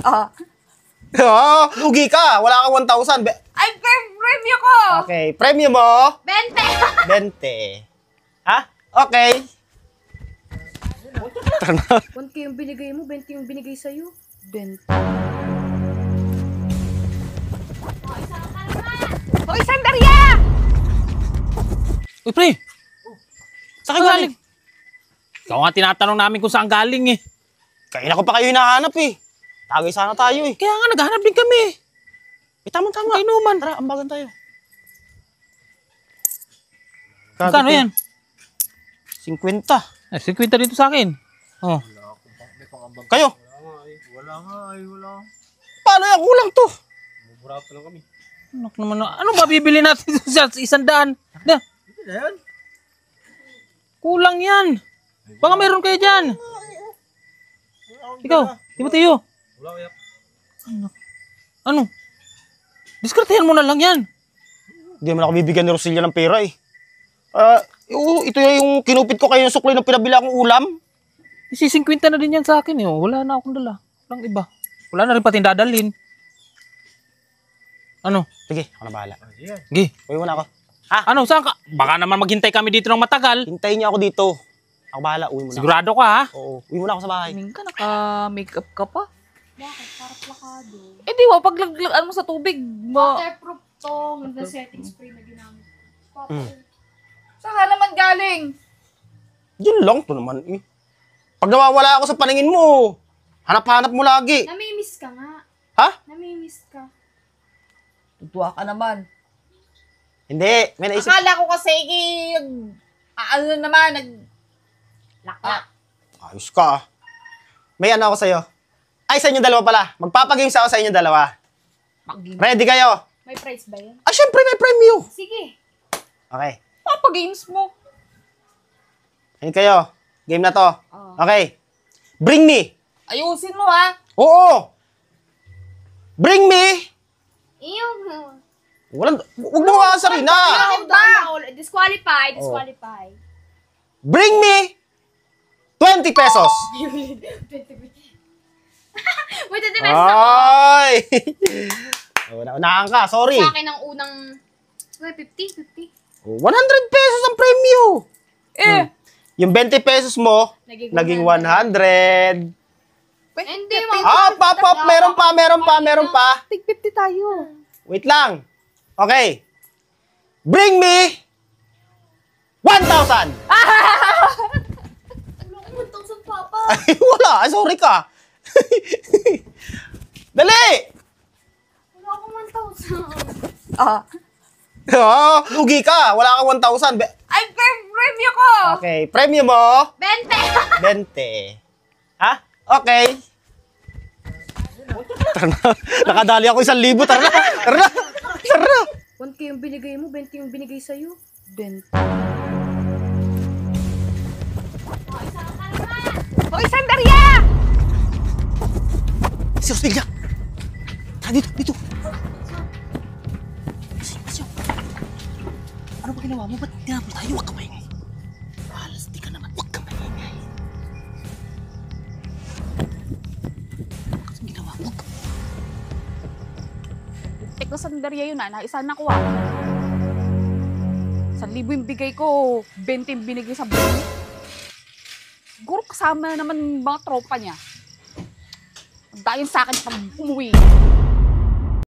Ah. Oh, lugi ka. Wala kang 1,000. Ay, premyo ko! Okay, premyo mo? 20! 20. Ha? Okay. 1K yung binigay mo, 20 yung binigay sa'yo. 20. Hoy, Sandaria! Uy, pre! Saan ka galing? Ikaw nga tinatanong namin kung saan galing eh. Kaya ko pa kayo hinahanap eh. Tagay sana tayo eh. Kaya nga naghahanap din kami. Eh, tama-tama. Kainuman. Tara, ambagan tayo. Magkano yan? 50. Eh, 50 dito sa akin. Oh. Kayo? Wala nga ay, wala. Paano yan? Kulang to. Maburato lang kami. Anak naman, ano ba bibili natin sa 100? Da, Hindi na yan. kulang yan. Baka meron kayo dyan. Ikaw, di ba tayo? Wala kaya. Ano? Diskartehan mo na lang yan. Hindi naman ako bibigyan ni Rosilya ng pera eh. Ito yung kinupit ko kayo yung suklay ng pinabila kong ulam. Isi 50 na din yan sa akin eh. Wala na akong dala. Walang iba. Wala na rin pati dadalhin. Ano? Sige, ako na bahala. Gi. Uwi muna ako. Ano, saan ka? Baka naman maghintay kami dito ng matagal. Hintayin niyo ako dito. Ako bahala, uwi muna. Sigurado ka ha? Oo, uwi muna ako sa bahay. Tingin ka, naka-makeup ka pa. Bakit? Para plakado. Eh di ba, paglaglagan mo sa tubig, Waterproof to, the setting spray na ginamit. Papa, Saan ka naman galing? Yun lang to naman eh. Pag nawawala ako sa paningin mo, hanap-hanap mo lagi. namimiss ka nga. Ha? Namimiss ka. Tutuwa ka naman. Hindi, may naisip. Akala ko kasi, ano naman, laka. Ayos ka ah. May ano ako sa'yo. Ay, sa inyo dalawa pala. Magpapagames ako sa inyo dalawa. Ready kayo? May price ba yan? Ah, syempre may premyo. Sige. Okay. Papa-games mo. Ayun kayo. Game na to. Oh. Okay. Bring me. Ayusin mo ha. Oo. Bring me. Iyong. Huwag mo nga sa Rina. Disqualify. Disqualify. Bring me 20 pesos. Wait, the best ako. Ay. Unahan ka. Sorry. Sa akin ang unang... Wait, 50. 100 pesos ang premyo. Yung 20 pesos mo, naging 100. Hindi, Pop. Meron pa. Tig 50 tayo. Wait lang. Okay. Bring me 1,000. 1,000 papa. Ay, wala. Ay, sorry ka. Dali. Wala akong 1,000. Ah. Oh, lugi ka. Wala kang 1,000. Ay, premyo ko! Okay. Premyo mo? 20. 20. Ha? Okay. Tara na. Nakadali ako 1,000. Tara na. 1K yung binigay mo, 20 yung binigay sa'yo. 20. Hoy, Sandaria! Si Rosilya. Tara dito. Ano ba ginawa mo? Ba't tinapos tayo? Huwag ka maingay. Alas, di ka naman. Huwag ka maingay. Anong ginawa mo? Tek na Sandaria yun naisa na ko ah. 1,000 yung bigay ko, 20 yung binigay sa buhay. Siguro kasama na naman mga tropa niya. Dahil sa akin pag umuwi.